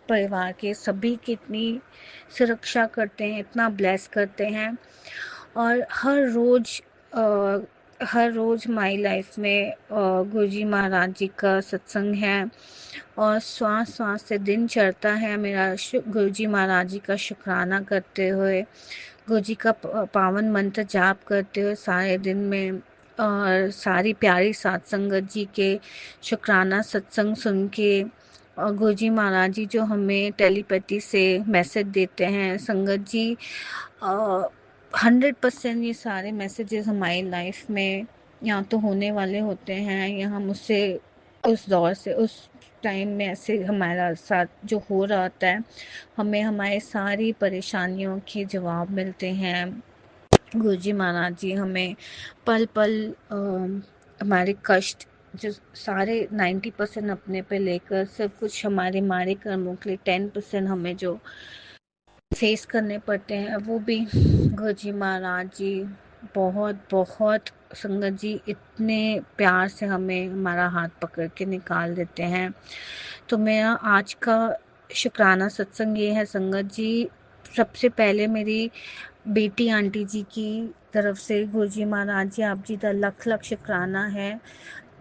परिवार के सभी की इतनी सुरक्षा करते हैं, इतना ब्लेस करते हैं। और हर रोज़ माई लाइफ में गुरुजी महाराज जी का सत्संग है, और श्वास श्वास से दिन चढ़ता है मेरा गुरुजी महाराज जी का शुक्राना करते हुए, गुरुजी का पावन मंत्र जाप करते हुए सारे दिन में, और सारी प्यारी सात संगत जी के शुक्राना सत्संग सुन के, और गुरुजी महाराज जी जो हमें टेलीपैथी से मैसेज देते हैं संगत जी, 100% ये सारे मैसेजेस हमारी लाइफ में या तो होने वाले होते हैं, या हम उससे, उस दौर से, उस टाइम में ऐसे हमारा साथ जो हो रहा होता है, हमें हमारे सारी परेशानियों के जवाब मिलते हैं। गुरुजी महाराज जी हमें पल पल हमारे कष्ट जो सारे 90% अपने पे लेकर, सब कुछ हमारे मारे कर्मों के लिए 10% हमें जो फेस करने पड़ते हैं, वो भी गुरुजी महाराज जी बहुत बहुत संगत जी इतने प्यार से हमें हमारा हाथ पकड़ के निकाल देते हैं। तो मेरा आज का शुक्राना सत्संग ये है संगत जी, सबसे पहले मेरी बेटी आंटी जी की तरफ से गुरुजी महाराज जी आप जी का लख लख शुक्राना है।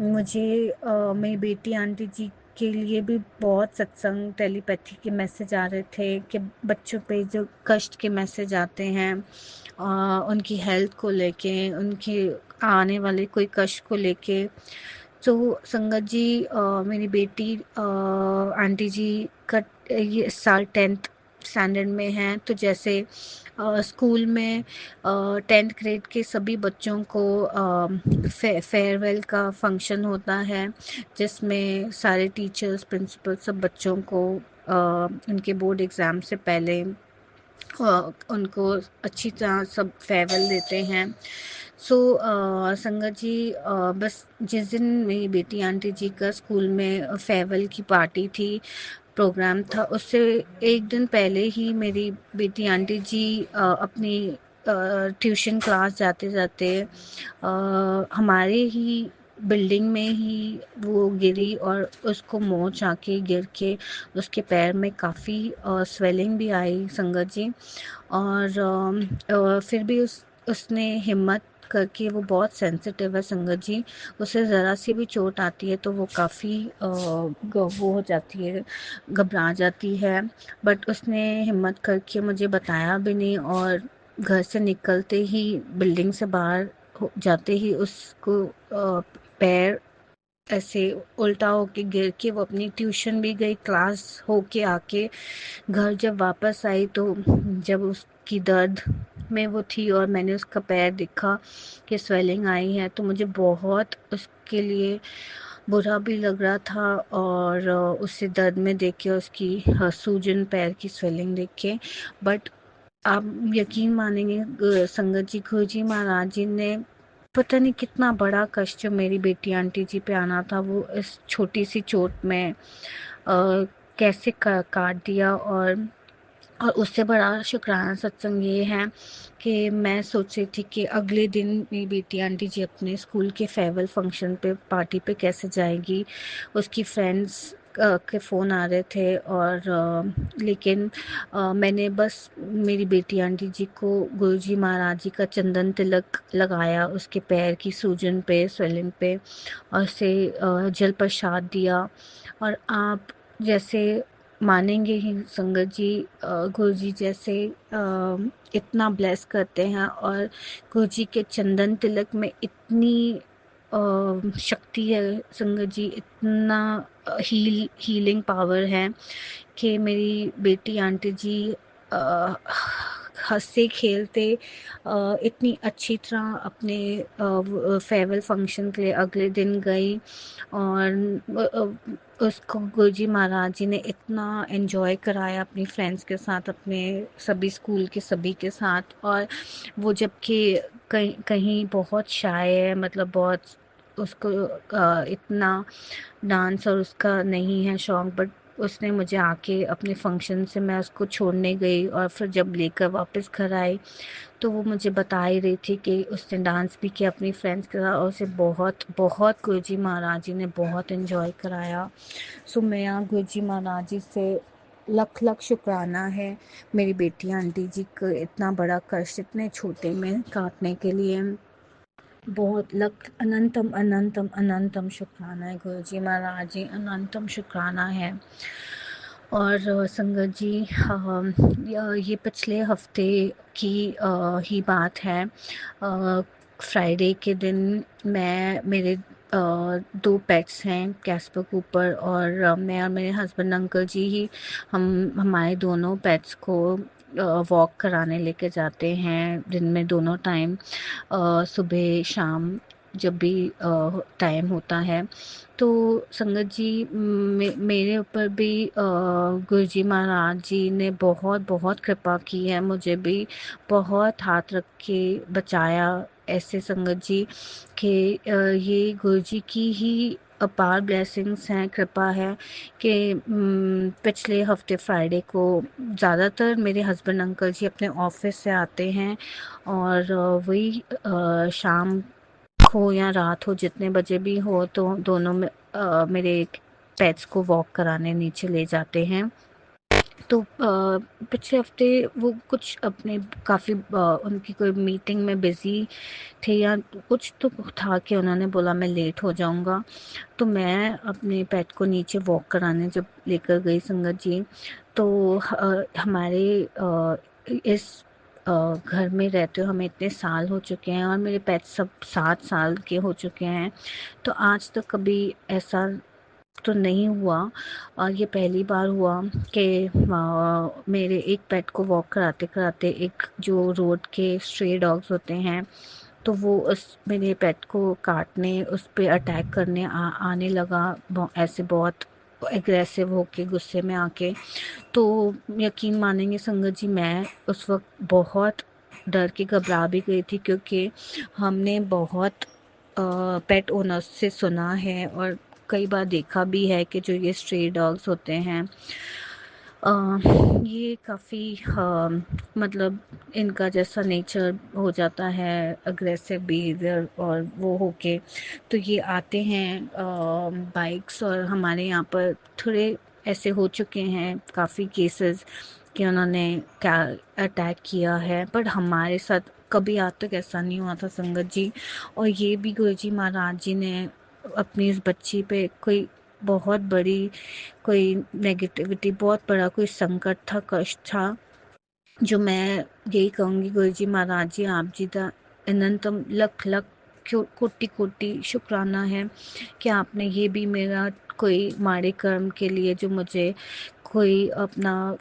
मुझे मेरी बेटी आंटी जी के लिए भी बहुत सत्संग टेलीपैथी के मैसेज आ रहे थे कि बच्चों पे जो कष्ट के मैसेज आते हैं, उनकी हेल्थ को लेके, उनके आने वाले कोई कष्ट को लेके। तो संगत जी, मेरी बेटी आंटी जी का ये साल 10th स्टैंडर्ड में है, तो जैसे स्कूल में 10th ग्रेड के सभी बच्चों को फेयरवेल का फंक्शन होता है, जिसमें सारे टीचर्स, प्रिंसिपल सब बच्चों को उनके बोर्ड एग्ज़ाम से पहले उनको अच्छी तरह सब फेयरवेल देते हैं। सो संगत जी, बस जिस दिन मेरी बेटी आंटी जी का स्कूल में फेयरवेल की पार्टी थी, प्रोग्राम था, उससे एक दिन पहले ही मेरी बेटी आंटी जी अपनी ट्यूशन क्लास जाते जाते हमारे ही बिल्डिंग में ही वो गिरी, और उसको मोच आके गिर के उसके पैर में काफ़ी स्वेलिंग भी आई संगत जी। और फिर भी उसने हिम्मत करके, वो बहुत सेंसिटिव है संगत जी, उसे ज़रा सी भी चोट आती है तो वो काफ़ी वो हो जाती है, घबरा जाती है। बट उसने हिम्मत करके मुझे बताया भी नहीं, और घर से निकलते ही, बिल्डिंग से बाहर जाते ही उसको पैर ऐसे उल्टा होके गिर के वो अपनी ट्यूशन भी गई, क्लास होके आके घर जब वापस आई, तो जब उसकी दर्द में वो थी और मैंने उसका पैर देखा कि स्वेलिंग आई है, तो मुझे बहुत उसके लिए बुरा भी लग रहा था, और उससे दर्द में देख के, उसकी सूजन पैर की स्वेलिंग देख के। बट आप यकीन मानेंगे संगत जी, गुरुजी महाराज जी ने पता नहीं कितना बड़ा कष्ट जो मेरी बेटी आंटी जी पे आना था, वो इस छोटी सी चोट में कैसे काट दिया। और उससे बड़ा शुक्राना सत्संग ये है कि मैं सोच रही थी कि अगले दिन मेरी बेटी आंटी जी अपने स्कूल के फेयरवेल फंक्शन पे, पार्टी पे कैसे जाएगी। उसकी फ्रेंड्स के फ़ोन आ रहे थे, और लेकिन मैंने बस मेरी बेटी आंटी जी को गुरुजी महाराज जी का चंदन तिलक लगाया उसके पैर की सूजन पे, स्वेलिंग पे, और उसे जल प्रसाद दिया। और आप जैसे मानेंगे ही संगत जी, गुरु जी जैसे इतना ब्लेस करते हैं, और गुरु जी के चंदन तिलक में इतनी शक्ति है संगत जी, इतना हीलिंग पावर है कि मेरी बेटी आंटी जी अ, हंसते खेलते इतनी अच्छी तरह अपने फेयरवेल फंक्शन के लिए अगले दिन गई, और उसको गुरुजी महाराज जी ने इतना एंजॉय कराया अपनी फ्रेंड्स के साथ, अपने सभी स्कूल के सभी के साथ। और वो जबकि कहीं कहीं बहुत शाय है, मतलब बहुत उसको इतना डांस और उसका नहीं है शौक, बट उसने मुझे आके अपने फंक्शन से, मैं उसको छोड़ने गई और फिर जब लेकर वापस घर आई तो वो मुझे बता ही रही थी कि उसने डांस भी किया अपनी फ्रेंड्स के साथ, और उसे बहुत बहुत गुरुजी महाराज जी ने बहुत एंजॉय कराया। सो मैं गुरुजी महाराज जी से लख लख शुक्राना है मेरी बेटी आंटी जी को इतना बड़ा कष्ट इतने छोटे में काटने के लिए। बहुत लख अनंतम अनंतम अनंतम शुक्राना है गुरुजी महाराज जी, अनंतम शुक्राना है। और संगत जी, ये पिछले हफ्ते की ही बात है। फ्राइडे के दिन मैं मेरे 2 पेट्स हैं, कैस्पर कूपर, और मैं और मेरे हस्बैंड अंकल जी ही हम हमारे दोनों पेट्स को वॉक कराने लेके जाते हैं दिन में दोनों टाइम, सुबह शाम जब भी टाइम होता है। तो संगत जी, मेरे ऊपर भी गुरुजी महाराज जी ने बहुत बहुत कृपा की है, मुझे भी बहुत हाथ रख के बचाया ऐसे संगत जी कि ये गुरुजी की ही अपार ब्लेसिंग्स हैं, कृपा है कि पिछले हफ्ते फ्राइडे को ज़्यादातर मेरे हस्बैंड अंकल जी अपने ऑफिस से आते हैं, और वही शाम हो या रात हो जितने बजे भी हो, तो दोनों में मेरे पेट्स को वॉक कराने नीचे ले जाते हैं। तो पिछले हफ्ते वो कुछ अपने काफ़ी उनकी कोई मीटिंग में बिज़ी थे या कुछ तो था कि उन्होंने बोला मैं लेट हो जाऊंगा। तो मैं अपने पेट को नीचे वॉक कराने जब लेकर गई संगत जी, तो हमारे इस घर में रहते हुए हमें इतने साल हो चुके हैं, और मेरे पेट सब 7 साल के हो चुके हैं। तो आज तक कभी ऐसा तो नहीं हुआ, और ये पहली बार हुआ कि मेरे एक पेट को वॉक कराते कराते एक जो रोड के स्ट्रे डॉग्स होते हैं, तो वो उस मेरे पेट को काटने, उस पे अटैक करने आने लगा, ऐसे बहुत एग्रेसिव होके गुस्से में आके। तो यकीन मानेंगे संगत जी, मैं उस वक्त बहुत डर के घबरा भी गई थी, क्योंकि हमने बहुत पेट ओनर्स से सुना है और कई बार देखा भी है कि जो ये स्ट्रे डॉग्स होते हैं, अ, ये काफ़ी मतलब इनका जैसा नेचर हो जाता है, अग्रेसिव बिहेवियर, और वो होके तो ये आते हैं बाइक्स, और हमारे यहाँ पर थोड़े ऐसे हो चुके हैं काफ़ी केसेस कि उन्होंने क्या अटैक किया है, पर हमारे साथ कभी आज तक ऐसा नहीं हुआ था संगत जी। और ये भी गुरुजी महाराज जी ने अपनी इस बच्ची पे कोई बहुत बड़ी कोई नेगेटिविटी, बहुत बड़ा कोई संकट था, कष्ट था, जो मैं यही कहूँगी गुरुजी महाराज जी आप जी का अनंतम लख लख कोटि कोटि शुक्राना है कि आपने ये भी मेरा कोई माड़े कर्म के लिए जो मुझे कोई अपना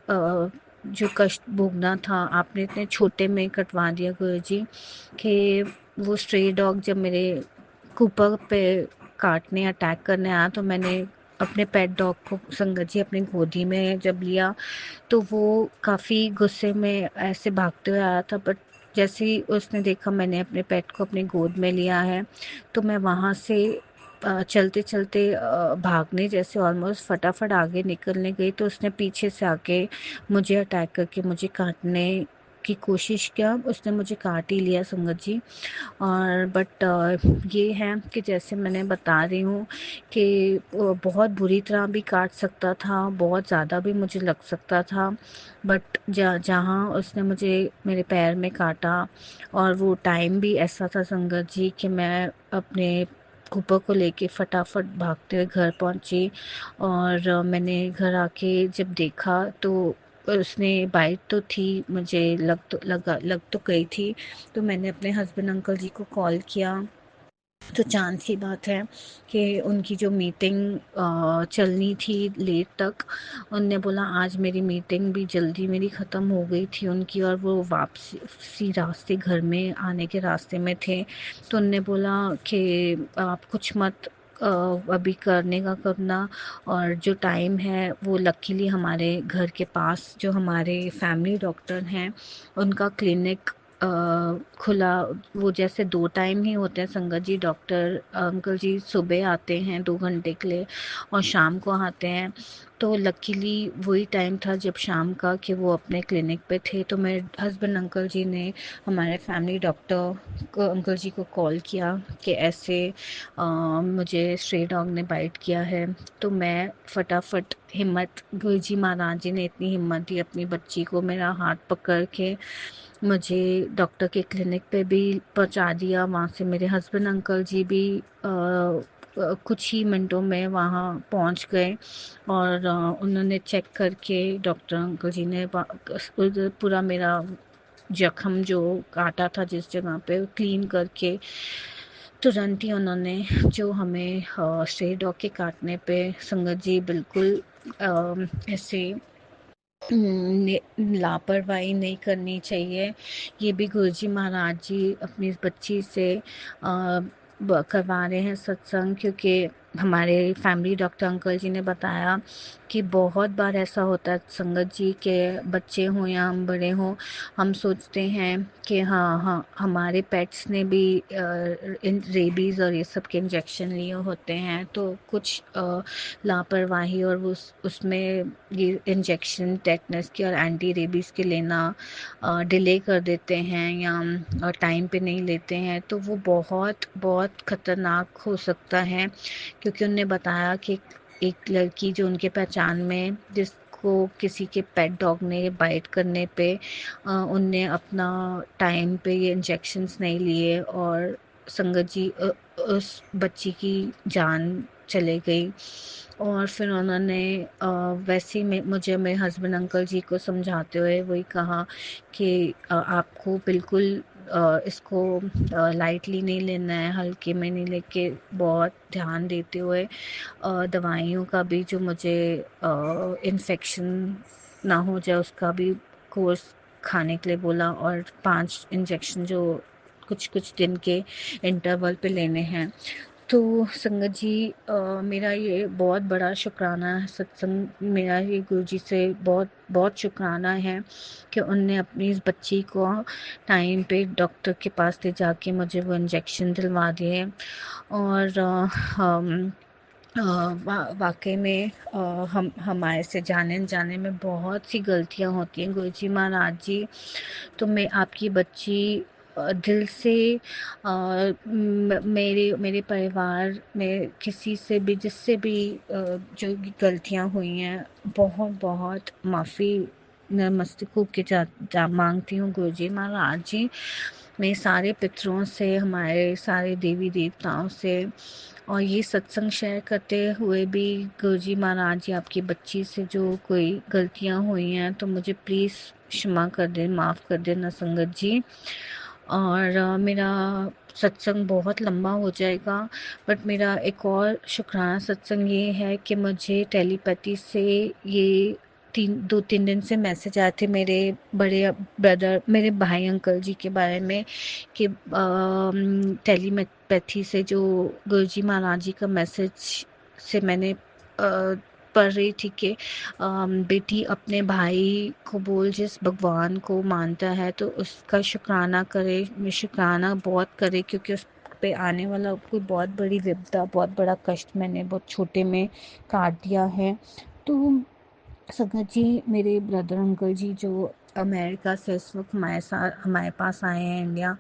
जो कष्ट भोगना था, आपने इतने छोटे में कटवा दिया गुरुजी, कि वो स्ट्रे डॉग जब मेरे कूपर पे काटने अटैक करने आया, तो मैंने अपने पेट डॉग को संगत जी अपनी गोदी में जब लिया, तो वो काफ़ी गुस्से में ऐसे भागते हुए आया था, बट जैसे ही उसने देखा मैंने अपने पेट को अपनी गोद में लिया है, तो मैं वहाँ से चलते चलते भागने जैसे ऑलमोस्ट फटाफट आगे निकलने गई, तो उसने पीछे से आके मुझे अटैक करके मुझे काटने की कोशिश किया, उसने मुझे काट ही लिया संगत जी। और बट ये है कि जैसे मैंने बता रही हूँ कि बहुत बुरी तरह भी काट सकता था, बहुत ज़्यादा भी मुझे लग सकता था, बट जहाँ उसने मुझे मेरे पैर में काटा, और वो टाइम भी ऐसा था संगत जी कि मैं अपने कूपर को लेके फटाफट भागते हुए घर पहुंची। और मैंने घर आके जब देखा तो उसने बाइट तो थी, मुझे लग तो गई थी। तो मैंने अपने हस्बैंड अंकल जी को कॉल किया। तो चाँद सी बात है कि उनकी जो मीटिंग चलनी थी लेट तक, उनने बोला आज मेरी मीटिंग भी जल्दी मेरी ख़त्म हो गई थी उनकी, और वो वापसी रास्ते घर में आने के रास्ते में थे। तो उनने बोला कि आप कुछ मत अभी करने का करना, और जो टाइम है वो लकीली हमारे घर के पास जो हमारे फैमिली डॉक्टर हैं उनका क्लिनिक खुला। वो जैसे 2 टाइम ही होते हैं संगत जी, डॉक्टर अंकल जी सुबह आते हैं 2 घंटे के लिए और शाम को आते हैं। तो लकीली वही टाइम था जब शाम का कि वो अपने क्लिनिक पे थे। तो मेरे हस्बैंड अंकल जी ने हमारे फैमिली डॉक्टर को अंकल जी को कॉल किया कि ऐसे मुझे स्ट्रे डॉग ने बाइट किया है। तो मैं फटाफट हिम्मत, गुरु जी महाराज जी ने इतनी हिम्मत दी अपनी बच्ची को मेरा हाथ पकड़ के मुझे डॉक्टर के क्लिनिक पे भी पहुंचा दिया। वहाँ से मेरे हस्बैंड अंकल जी भी कुछ ही मिनटों में वहाँ पहुँच गए, और उन्होंने चेक करके डॉक्टर अंकल जी ने पूरा मेरा जख्म जो काटा था जिस जगह पे क्लीन करके तुरंत ही उन्होंने जो हमें स्ट्रे डॉग के काटने पे संगत जी बिल्कुल ऐसे लापरवाही नहीं करनी चाहिए। ये भी गुरुजी महाराज जी अपनी इस बच्ची से करवा रहे हैं सत्संग, क्योंकि हमारे फैमिली डॉक्टर अंकल जी ने बताया कि बहुत बार ऐसा होता है संगत जी के बच्चे हों या हम बड़े हों, हम सोचते हैं कि हाँ हमारे पेट्स ने भी इन रेबीज़ और ये सब के इंजेक्शन लिए होते हैं, तो कुछ लापरवाही और उसमें ये इंजेक्शन टेटनस के और एंटी रेबीज़ के लेना डिले कर देते हैं या टाइम पे नहीं लेते हैं, तो वो बहुत बहुत ख़तरनाक हो सकता है। क्योंकि उन्होंने बताया कि एक लड़की जो उनके पहचान में जिसको किसी के पेट डॉग ने बाइट करने पे उनने अपना टाइम पे ये इंजेक्शंस नहीं लिए और संगत जी उस बच्ची की जान चले गई। और फिर उन्होंने वैसे ही मुझे मेरे हस्बैंड अंकल जी को समझाते हुए वही कहा कि आपको बिल्कुल इसको लाइटली नहीं लेना है, हल्के में नहीं लेके बहुत ध्यान देते हुए दवाइयों का भी जो मुझे इन्फेक्शन ना हो जाए उसका भी कोर्स खाने के लिए बोला, और 5 इंजेक्शन जो कुछ कुछ दिन के इंटरवल पे लेने हैं। तो संगत जी मेरा ये बहुत बड़ा शुक्राना है सत्संग, मेरा ये गुरुजी से बहुत बहुत शुक्राना है कि उनने अपनी इस बच्ची को टाइम पे डॉक्टर के पास ले जाके मुझे वो इंजेक्शन दिलवा दिए। और वाकई में हम हमारे से जाने अनजाने में बहुत सी गलतियां होती हैं गुरुजी महाराज जी। तो मैं आपकी बच्ची दिल से मेरे मेरे परिवार में किसी से भी जिससे भी जो भी गलतियां हुई हैं बहुत बहुत माफ़ी नतमस्तकों के मांगती हूँ गुरुजी महाराज जी। मैं सारे पितरों से, हमारे सारे देवी देवताओं से, और ये सत्संग शेयर करते हुए भी गुरुजी महाराज जी आपकी बच्ची से जो कोई गलतियां हुई हैं तो मुझे प्लीज़ क्षमा कर दें, माफ़ कर देना संगत जी। और मेरा सत्संग बहुत लंबा हो जाएगा, बट मेरा एक और शुक्राना सत्संग ये है कि मुझे टेलीपैथी से ये 2-3 दिन से मैसेज आए थे मेरे बड़े ब्रदर, मेरे भाई अंकल जी के बारे में कि टेलीपैथी से जो गुरुजी महाराज जी का मैसेज से मैंने पढ़ रही थी कि बेटी अपने भाई को बोल जिस भगवान को मानता है तो उसका शुक्राना करे, शुक्राना बहुत करे, क्योंकि उस पे आने वाला कोई बहुत बड़ी विपदा, बहुत बड़ा कष्ट मैंने बहुत छोटे में काट दिया है। तो संगत जी मेरे ब्रदर अंकल जी जो अमेरिका से इस वक्त हमारे पास आए हैं इंडिया,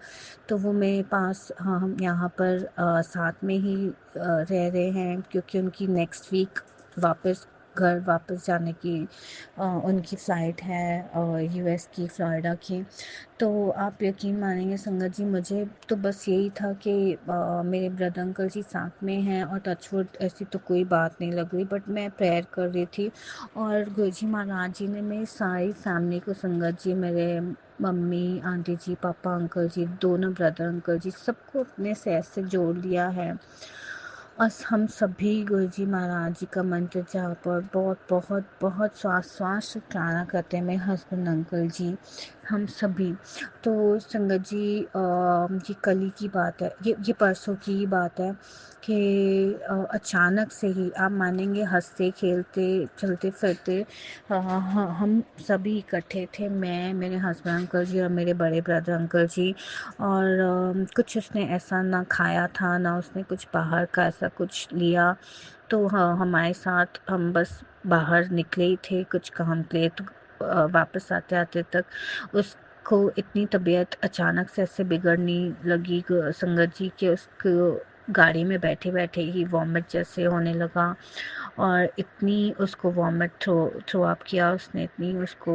तो वो मेरे पास हम यहाँ पर साथ में ही रह रहे हैं, क्योंकि उनकी नेक्स्ट वीक वापस घर वापस जाने की उनकी फ़्लाइट है यूएस की फ्लोरिडा की। तो आप यकीन मानेंगे संगत जी, मुझे तो बस यही था कि मेरे ब्रदर अंकल जी साथ में हैं और टचवुड ऐसी तो कोई बात नहीं लग रही, बट मैं प्रेयर कर रही थी और गुरुजी महाराज जी ने मेरी सारी फैमिली को, संगत जी, मेरे मम्मी, आंटी जी, पापा, अंकल जी, दोनों ब्रदर अंकल जी, सबको अपने सर से जोड़ लिया है। और हम सभी गुरुजी महाराज जी का मंत्र जाप और बहुत बहुत बहुत श्वास शुक्राना करते हैं मेरे हस्बैंड अंकल जी, हम सभी। तो संगत जी ये कल ही की बात है, ये परसों की ही बात है कि अचानक से ही, आप मानेंगे, हंसते खेलते चलते फिरते हम सभी इकट्ठे थे, मैं, मेरे हस्बैंड अंकल जी और मेरे बड़े ब्रदर अंकल जी। और कुछ उसने ऐसा ना खाया था, ना उसने कुछ बाहर का ऐसा कुछ लिया। तो हाँ, हमारे साथ हम बस बाहर निकले ही थे कुछ काम के लिए। तो वापस आते आते तक उसको इतनी तबीयत अचानक से ऐसे बिगड़ने लगी संगत जी, कि उसको गाड़ी में बैठे बैठे ही वॉमिट जैसे होने लगा। और इतनी उसको वॉमिट थ्रो अप किया उसने, इतनी उसको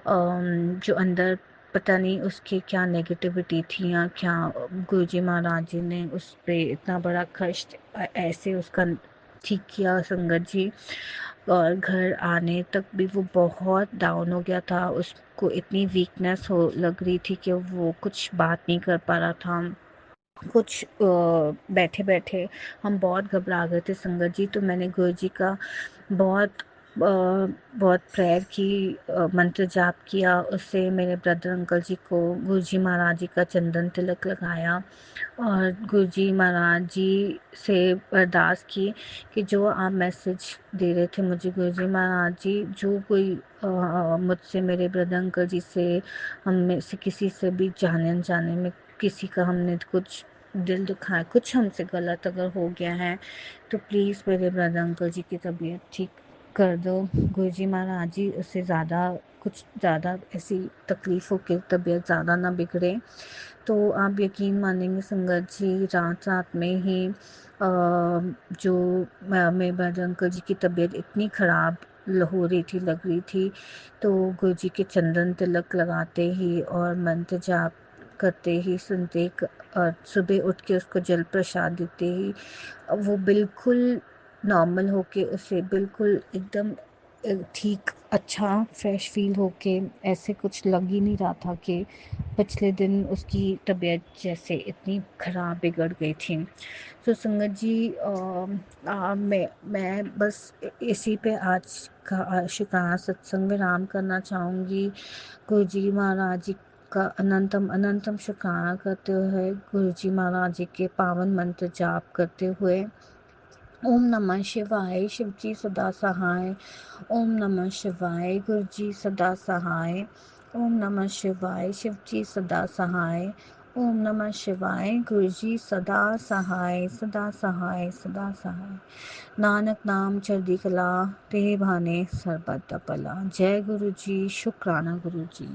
जो अंदर पता नहीं उसकी क्या नेगेटिविटी थी या क्या, गुरुजी महाराज जी ने उस पे इतना बड़ा कष्ट ऐसे उसका ठीक किया संगत जी। और घर आने तक भी वो बहुत डाउन हो गया था, उसको इतनी वीकनेस हो लग रही थी कि वो कुछ बात नहीं कर पा रहा था कुछ। बैठे बैठे हम बहुत घबरा गए थे संगत जी। तो मैंने गुरुजी का बहुत बहुत प्रेयर की, मंत्र जाप किया, उससे मेरे ब्रदर अंकल जी को गुरुजी महाराज जी का चंदन तिलक लगाया और गुरुजी महाराज जी से अरदास की कि जो आप मैसेज दे रहे थे मुझे गुरुजी महाराज जी, जो कोई मुझसे, मेरे ब्रदर अंकल जी से, हम में से किसी से भी जाने अनजाने में किसी का हमने कुछ दिल दुखाया, कुछ हमसे गलत अगर हो गया है, तो प्लीज़ मेरे ब्रदर अंकल जी की तबीयत ठीक कर दो। गुरुजी महाराज जी उससे ज़्यादा ऐसी तकलीफ़ हो के तबीयत ज़्यादा ना बिगड़े। तो आप यकीन मानेंगे संगत जी, रात में ही जो मेरे ब्रदर अंकल जी की तबीयत इतनी ख़राब हो रही थी, लग रही थी, तो गुरुजी के चंदन तिलक लगाते ही और मंत्र जाप करते ही, सुनते और सुबह उठ के उसको जल प्रसाद देते ही वो बिल्कुल नॉर्मल होके, उसे बिल्कुल एकदम ठीक, अच्छा, फ्रेश फील होके, ऐसे कुछ लग ही नहीं रहा था कि पिछले दिन उसकी तबीयत जैसे इतनी ख़राब बिगड़ गई थी। तो संगत जी, मैं बस इसी पे आज का शुक्राना सत्संग विराम करना चाहूँगी। गुरुजी महाराज जी का अनंतम अनंतम शुक्राना करते हुए, गुरुजी महाराज जी के पावन मंत्र जाप करते हुए, ओम नमः शिवाय, शिवजी सदा सहाय। ओम नमः शिवाय, गुरुजी सदा सहाय। ओम नमः शिवाय, शिवजी सदा सहाय। ओम नमः शिवाय, गुरुजी सदा सहाय, सदा सहाय, सदा सहाय। नानक नाम चढ़दी कला, ते भाने सरबत भला। जय गुरु जी, शुक्राना गुरु जी।